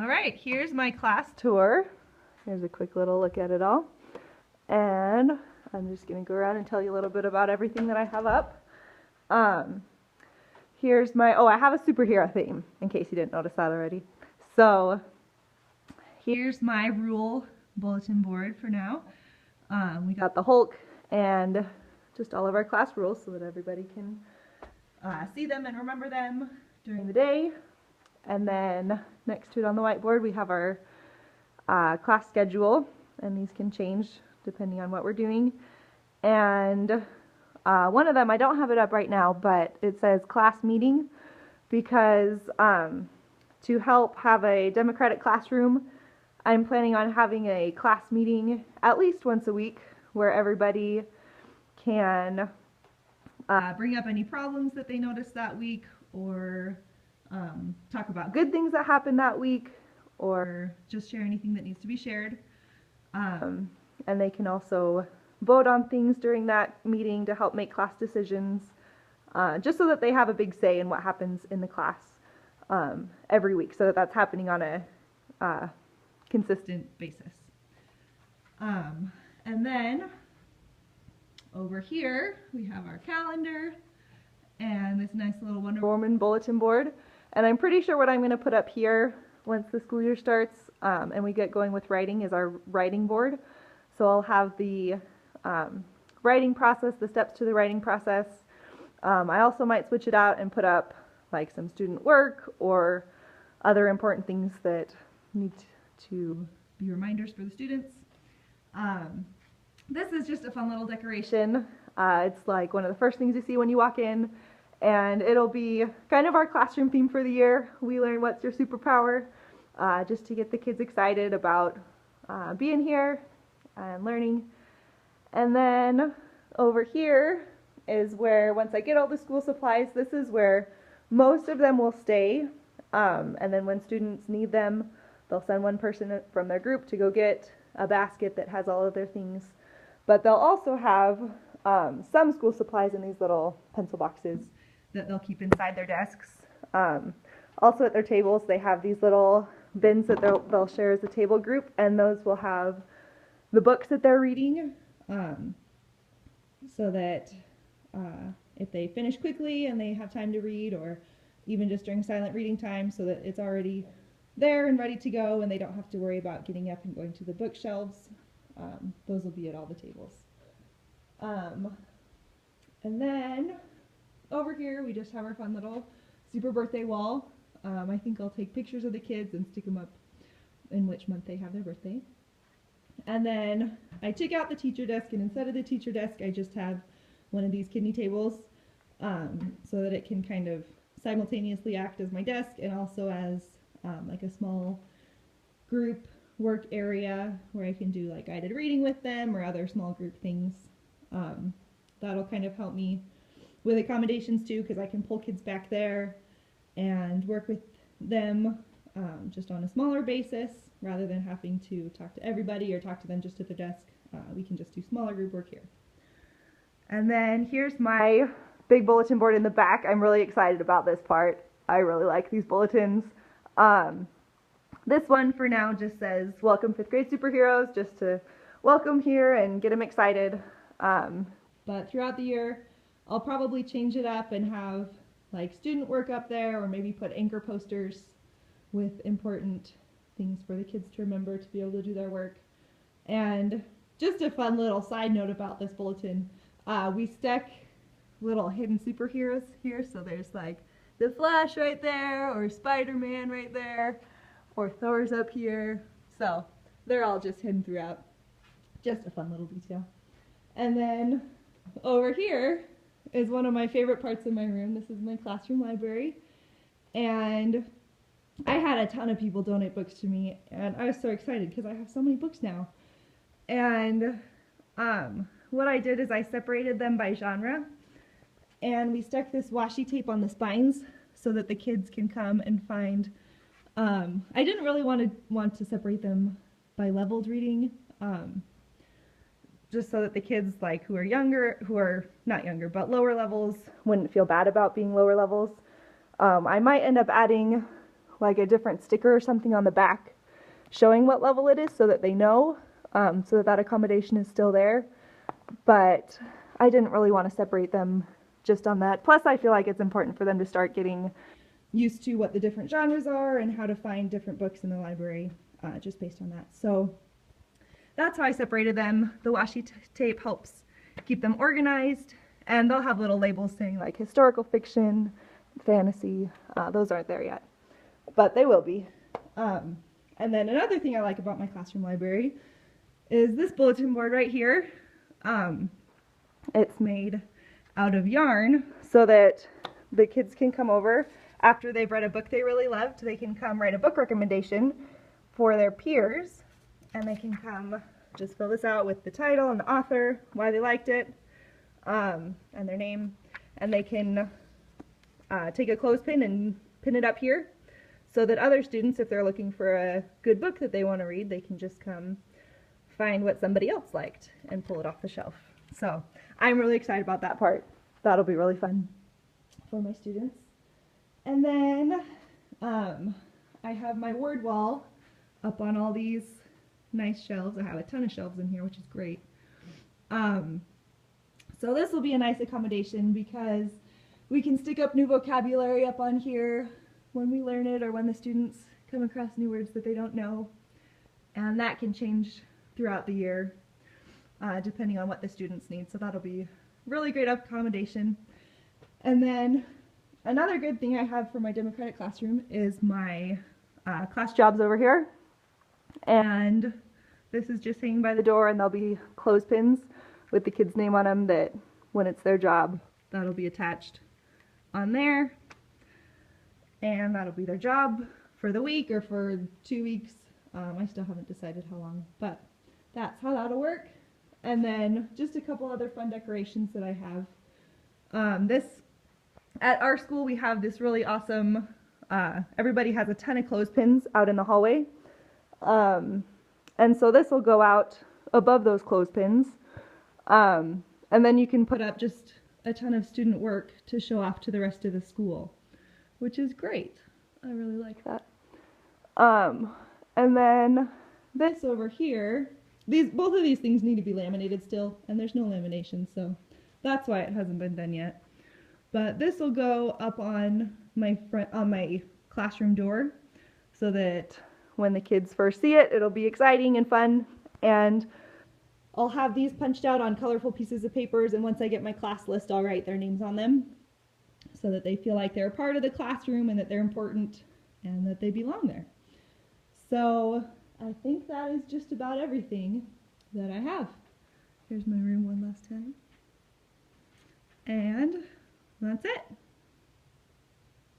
All right, here's my class tour. Here's a quick little look at it all. And I'm just going to go around and tell you a little bit about everything that I have up. Here's my, I have a superhero theme, in case you didn't notice that already. So here's my rule bulletin board for now. We got the Hulk and just all of our class rules so that everybody can see them and remember them during the day. And then next to it on the whiteboard we have our class schedule, and these can change depending on what we're doing. And one of them, I don't have it up right now, but it says class meeting because to help have a democratic classroom, I'm planning on having a class meeting at least once a week where everybody can bring up any problems that they noticed that week, or talk about good things that happened that week, or just share anything that needs to be shared. And they can also vote on things during that meeting to help make class decisions, just so that they have a big say in what happens in the class every week, so that that's happening on a consistent basis. And then over here we have our calendar and this nice little Wonder Woman bulletin board. And I'm pretty sure what I'm going to put up here once the school year starts and we get going with writing is our writing board. So I'll have the writing process, the steps to the writing process. I also might switch it out and put up like some student work or other important things that need to be reminders for the students. This is just a fun little decoration. It's like one of the first things you see when you walk in, and it'll be kind of our classroom theme for the year. We learn what's your superpower, just to get the kids excited about being here and learning. And then over here is where, once I get all the school supplies, this is where most of them will stay. And then when students need them, they'll send one person from their group to go get a basket that has all of their things. But they'll also have some school supplies in these little pencil boxes that they'll keep inside their desks. Also at their tables, they have these little bins that they'll share as a table group, and those will have the books that they're reading, so that if they finish quickly and they have time to read, or even just during silent reading time, so that it's already there and ready to go and they don't have to worry about getting up and going to the bookshelves. Those will be at all the tables. And then over here we just have our fun little super birthday wall. I think I'll take pictures of the kids and stick them up in which month they have their birthday. And then I took out the teacher desk, and instead of the teacher desk I just have one of these kidney tables, so that it can kind of simultaneously act as my desk and also as like a small group work area where I can do like guided reading with them or other small group things. That'll kind of help me with accommodations too, because I can pull kids back there and work with them just on a smaller basis rather than having to talk to everybody or talk to them just at their desk. We can just do smaller group work here. And then here's my big bulletin board in the back. I'm really excited about this part. I really like these bulletins. This one for now just says welcome 5th grade superheroes, just to welcome here and get them excited. But throughout the year I'll probably change it up and have like student work up there, or maybe put anchor posters with important things for the kids to remember to be able to do their work. And just a fun little side note about this bulletin, we stuck little hidden superheroes here, so there's like the Flash right there, or Spider-Man right there, or Thor's up here, so they're all just hidden throughout. Just a fun little detail. And then over here is one of my favorite parts of my room. This is my classroom library, and I had a ton of people donate books to me, and I was so excited because I have so many books now. And what I did is I separated them by genre, and we stuck this washi tape on the spines so that the kids can come and find. I didn't really want to separate them by leveled reading, just so that the kids like who are not younger but lower levels wouldn't feel bad about being lower levels. I might end up adding like a different sticker or something on the back showing what level it is so that they know, so that that accommodation is still there. But I didn't really want to separate them just on that. Plus, I feel like it's important for them to start getting used to what the different genres are and how to find different books in the library, just based on that. So that's how I separated them. The washi tape helps keep them organized, and they'll have little labels saying like historical fiction, fantasy. Those aren't there yet, but they will be. And then another thing I like about my classroom library is this bulletin board right here. It's made out of yarn so that the kids can come over after they've read a book they really loved. They can come write a book recommendation for their peers, and they can come just fill this out with the title and the author, why they liked it, and their name, and they can take a clothespin and pin it up here so that other students, if they're looking for a good book that they want to read, they can just come find what somebody else liked and pull it off the shelf. So I'm really excited about that part. That'll be really fun for my students. And then I have my word wall up on all these nice shelves. I have a ton of shelves in here, which is great. So this will be a nice accommodation because we can stick up new vocabulary up on here when we learn it or when the students come across new words that they don't know. And that can change throughout the year, depending on what the students need. So that'll be really great accommodation. And then another good thing I have for my democratic classroom is my class jobs over here. And this is just hanging by the door, and there'll be clothespins with the kid's name on them that when it's their job, that'll be attached on there. And that'll be their job for the week or for 2 weeks. I still haven't decided how long, but that's how that'll work. And then just a couple other fun decorations that I have. At our school we have this really awesome, everybody has a ton of clothespins out in the hallway. And so this will go out above those clothespins. And then you can put up just a ton of student work to show off to the rest of the school, which is great. I really like that. And then this over here, both of these things need to be laminated still, and there's no lamination, so that's why it hasn't been done yet. But this will go up on my classroom door so that when the kids first see it, it'll be exciting and fun. And I'll have these punched out on colorful pieces of papers, and once I get my class list, I'll write their names on them so that they feel like they're a part of the classroom and that they're important and that they belong there. So I think that is just about everything that I have. Here's my room one last time. And that's it.